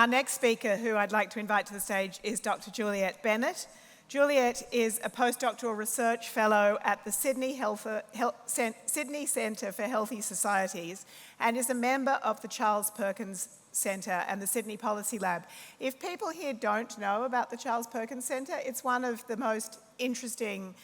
Our next speaker, who I'd like to invite to the stage, is Dr Juliet Bennett. Juliet is a postdoctoral research fellow at the Sydney Centre for Healthy Societies and is a member of the Charles Perkins Centre and the Sydney Policy Lab. If people here don't know about the Charles Perkins Centre, it's one of the most interesting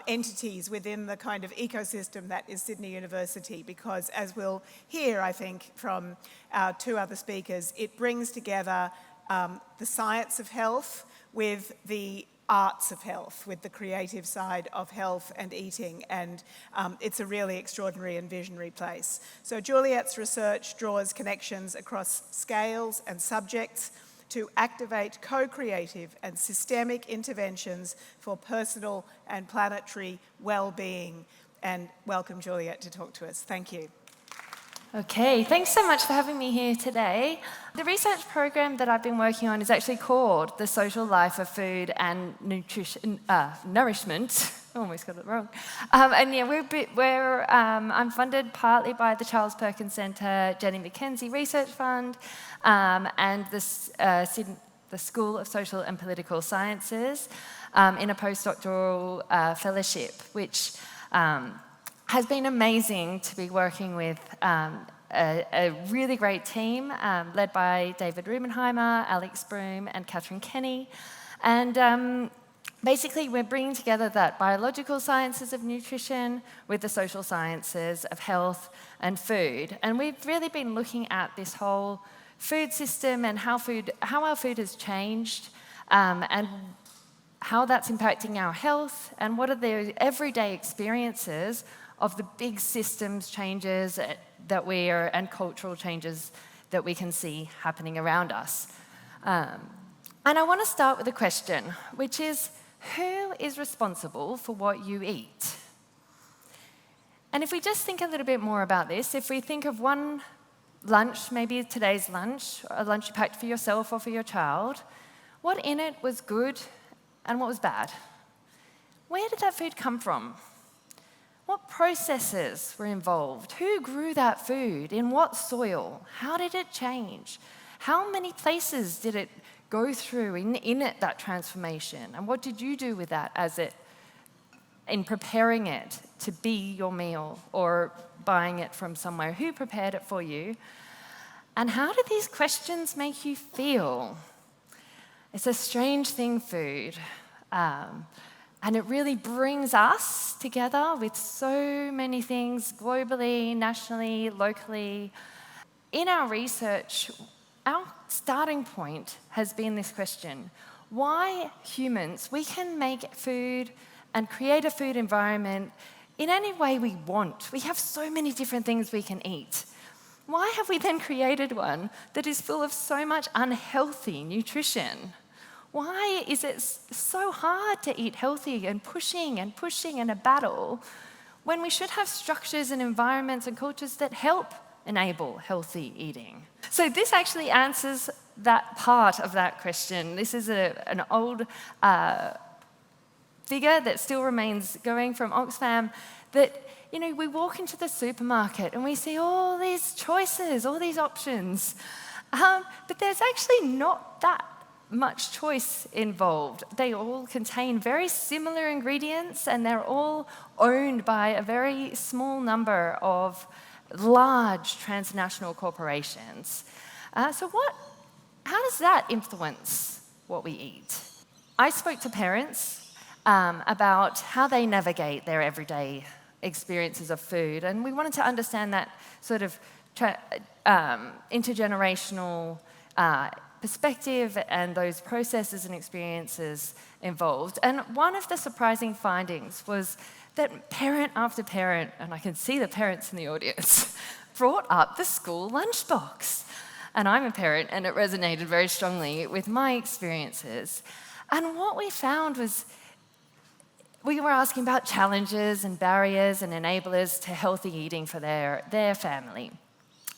entities within the kind of ecosystem that is Sydney University, because as we'll hear, I think, from our two other speakers, it brings together the science of health with the arts of health, with the creative side of health and eating, and it's a really extraordinary and visionary place. So Juliet's research draws connections across scales and subjects to activate co-creative and systemic interventions for personal and planetary well-being. And welcome, Juliet, to talk to us. Thank you. Okay, thanks so much for having me here today. The research program that I've been working on is actually called The Social Life of Food and Nourishment. I almost got it wrong. I'm funded partly by the Charles Perkins Centre, Jenny McKenzie Research Fund, and the School of Social and Political Sciences in a postdoctoral fellowship, which has been amazing to be working with a really great team led by David Rubenheimer, Alex Broom, and Catherine Kenny. And basically, we're bringing together that biological sciences of nutrition with the social sciences of health and food. And we've really been looking at this whole food system and how our food has changed and how that's impacting our health, and what are the everyday experiences of the big systems changes and cultural changes that we can see happening around us. And I want to start with a question, which is, who is responsible for what you eat? And if we just think a little bit more about this, if we think of one lunch, maybe today's lunch, a lunch you packed for yourself or for your child, what in it was good and what was bad? Where did that food come from? What processes were involved? Who grew that food? In what soil? How did it change? How many places did it go through in it, that transformation? And what did you do with that in preparing it to be your meal or buying it from somewhere? Who prepared it for you? And how do these questions make you feel? It's a strange thing, food. And it really brings us together with so many things globally, nationally, locally. In our research, our starting point has been this question: why humans, we can make food and create a food environment in any way we want. We have so many different things we can eat. Why have we then created one that is full of so much unhealthy nutrition? Why is it so hard to eat healthy and pushing in a battle when we should have structures and environments and cultures that help enable healthy eating? So this actually answers that part of that question. This is an old figure that still remains going from Oxfam, that we walk into the supermarket and we see all these choices, all these options, but there's actually not that much choice involved. They all contain very similar ingredients, and they're all owned by a very small number of large transnational corporations. So how does that influence what we eat? I spoke to parents about how they navigate their everyday experiences of food, and we wanted to understand that sort of intergenerational perspective and those processes and experiences involved. And one of the surprising findings was that parent after parent, and I can see the parents in the audience, brought up the school lunchbox. And I'm a parent, and it resonated very strongly with my experiences. And what we found was we were asking about challenges and barriers and enablers to healthy eating for their family.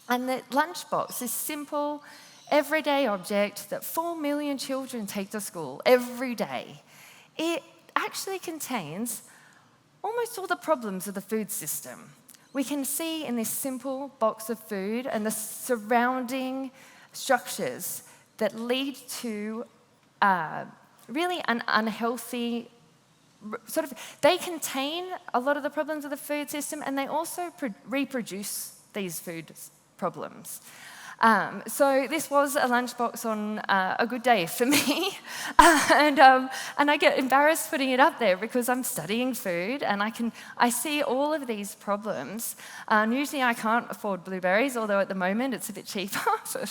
And the lunchbox, this simple, everyday object that 4 million children take to school every day, it actually contains almost all the problems of the food system. We can see in this simple box of food and the surrounding structures that lead to really an unhealthy they contain a lot of the problems of the food system, and they also reproduce these food problems. So this was a lunchbox on a good day for me, and I get embarrassed putting it up there because I'm studying food and I see all of these problems. Usually I can't afford blueberries, although at the moment it's a bit cheaper for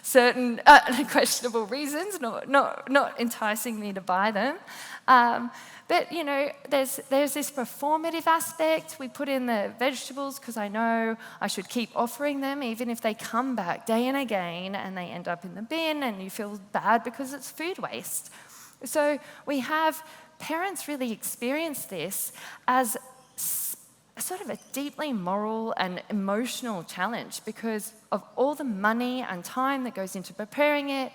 certain questionable reasons, not enticing me to buy them. But, there's this performative aspect. We put in the vegetables because I know I should keep offering them, even if they come back day and again and they end up in the bin and you feel bad because it's food waste. So we have parents really experience this as sort of a deeply moral and emotional challenge because of all the money and time that goes into preparing it,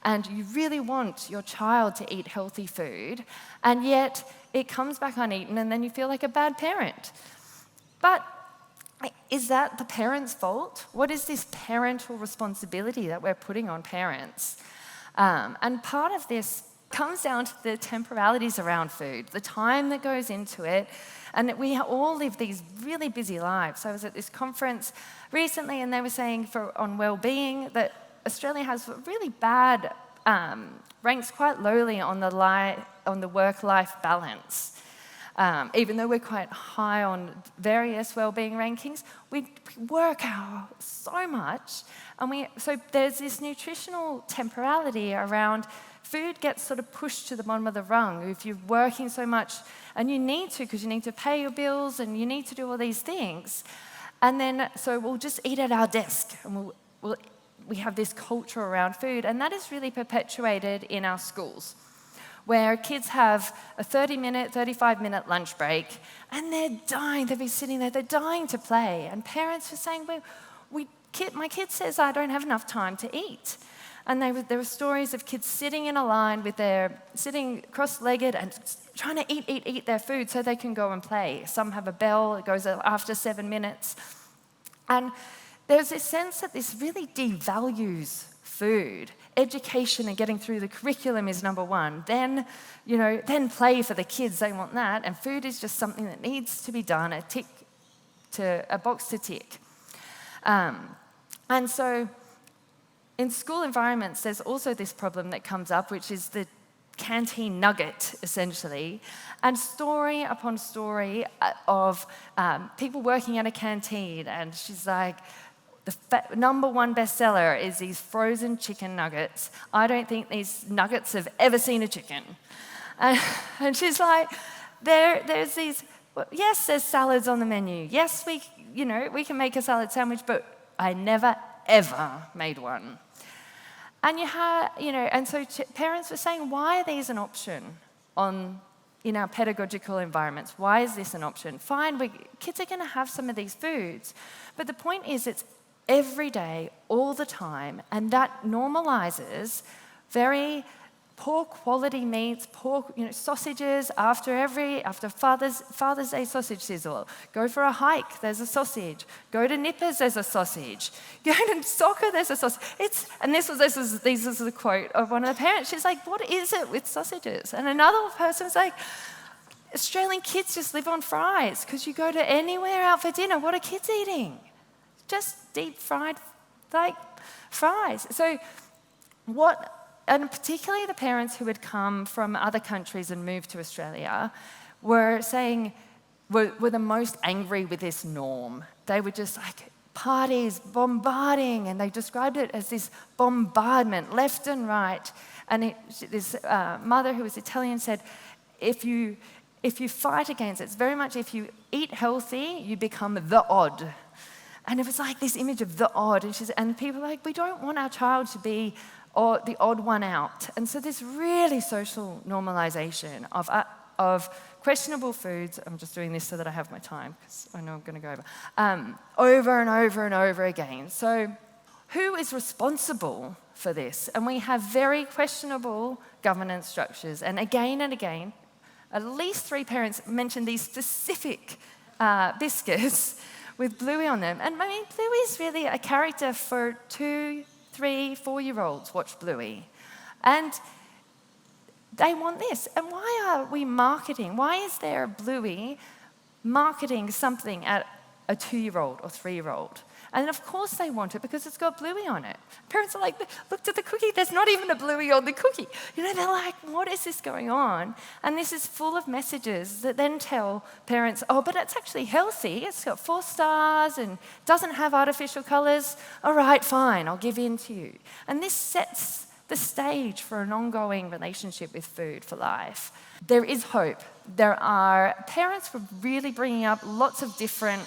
and you really want your child to eat healthy food, and yet it comes back uneaten and then you feel like a bad parent. But is that the parent's fault? What is this parental responsibility that we're putting on parents? And part of this comes down to the temporalities around food, the time that goes into it. And we all live these really busy lives. I was at this conference recently and they were saying on well-being that Australia has really bad, ranks quite lowly on the work-life balance. Even though we're quite high on various well-being rankings, we work out so much. So there's this nutritional temporality around food gets sort of pushed to the bottom of the rung. If you're working so much, and you need to because you need to pay your bills and you need to do all these things. And then, so we'll just eat at our desk and we have this culture around food, and that is really perpetuated in our schools, where kids have a 30-minute, 35-minute lunch break, and they're dying, they'll be sitting there, they're dying to play. And parents are saying, my kid says I don't have enough time to eat. And there were stories of kids sitting in a line sitting cross-legged and trying to eat their food so they can go and play. Some have a bell, it goes after 7 minutes. And there's this sense that this really devalues food. Education and getting through the curriculum is number one. Then play for the kids, they want that. And food is just something that needs to be done, a box to tick. And so in school environments, there's also this problem that comes up, which is the canteen nugget, essentially, and story upon story of people working at a canteen, and she's like, the number one bestseller is these frozen chicken nuggets. I don't think these nuggets have ever seen a chicken. And she's like, there's these, yes, there's salads on the menu. Yes, we can make a salad sandwich, but I never, ever made one. And and so parents were saying, why are these an option in our pedagogical environments? Why is this an option? Fine, kids are going to have some of these foods, but the point is it's every day, all the time, and that normalizes very poor quality meats, sausages after Father's Day sausage sizzle. Go for a hike, there's a sausage. Go to Nippers, there's a sausage. Go to soccer, there's a sausage. This was the quote of one of the parents. She's like, what is it with sausages? And another person's like, Australian kids just live on fries because you go to anywhere out for dinner, what are kids eating? Just deep fried, fries. So and particularly the parents who had come from other countries and moved to Australia were the most angry with this norm. They were just like, parties, bombarding, and they described it as this bombardment, left and right. And this mother who was Italian said, if you fight against it, it's very much if you eat healthy, you become the odd. And it was like this image of the odd. And people were like, we don't want our child to be the odd one out. And so this really social normalization of questionable foods, I'm just doing this so that I have my time, because I know I'm going to go over and over and over again. So who is responsible for this? And we have very questionable governance structures. And again, at least 3 parents mentioned these specific biscuits with Bluey on them. And I mean, Bluey's really a character for 2-3 3, 4-year-olds watch Bluey. And they want this. And why are we marketing? Why is there a Bluey marketing something at a 2-year-old or 3-year-old? And of course they want it because it's got Bluey on it. Parents are like, look at the cookie, there's not even a Bluey on the cookie. You know, they're like, what is this going on? And this is full of messages that then tell parents, oh, but it's actually healthy. It's got 4 stars and doesn't have artificial colours. All right, fine, I'll give in to you. And this sets the stage for an ongoing relationship with food for life. There is hope. There are parents who are really bringing up lots of different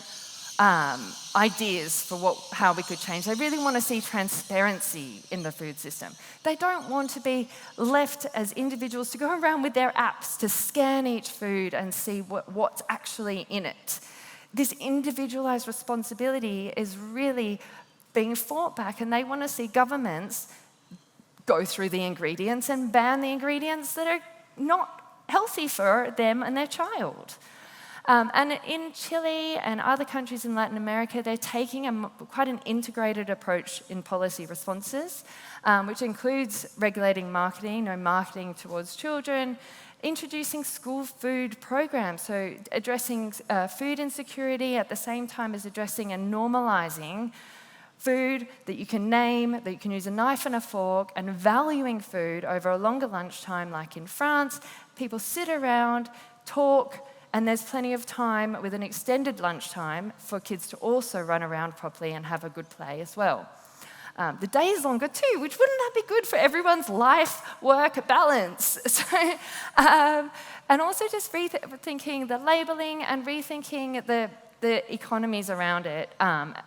ideas for how we could change. They really want to see transparency in the food system. They don't want to be left as individuals to go around with their apps to scan each food and see what's actually in it. This individualised responsibility is really being fought back, and they want to see governments go through the ingredients and ban the ingredients that are not healthy for them and their child. And in Chile and other countries in Latin America, they're taking quite an integrated approach in policy responses, which includes regulating marketing, no marketing towards children, introducing school food programs, so addressing food insecurity at the same time as addressing and normalising food that you can name, that you can use a knife and a fork, and valuing food over a longer lunchtime like in France. People sit around, talk, and there's plenty of time with an extended lunchtime for kids to also run around properly and have a good play as well. The day is longer too, which wouldn't that be good for everyone's life-work balance? So, and also just rethinking the labelling and rethinking the economies around it,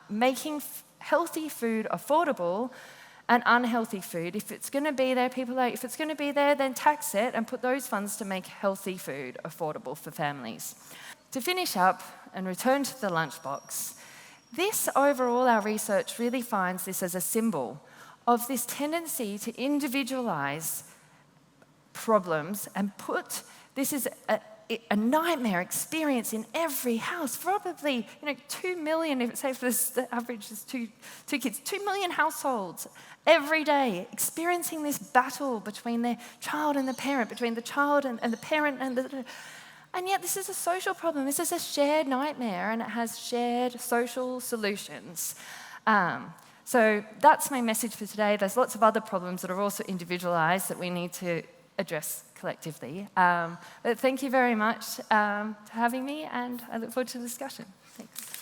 making healthy food affordable and unhealthy food. If it's going to be there, if it's going to be there, then tax it and put those funds to make healthy food affordable for families. To finish up and return to the lunchbox, this overall, our research really finds this as a symbol of this tendency to individualise problems and put this is a nightmare experience in every house. Probably, 2 million, if say for the average is two kids, 2 million households every day experiencing this battle between their child and the parent, between the child and the parent and yet this is a social problem. This is a shared nightmare and it has shared social solutions. So that's my message for today. There's lots of other problems that are also individualised that we need to address collectively. But thank you very much for having me, and I look forward to the discussion. Thanks.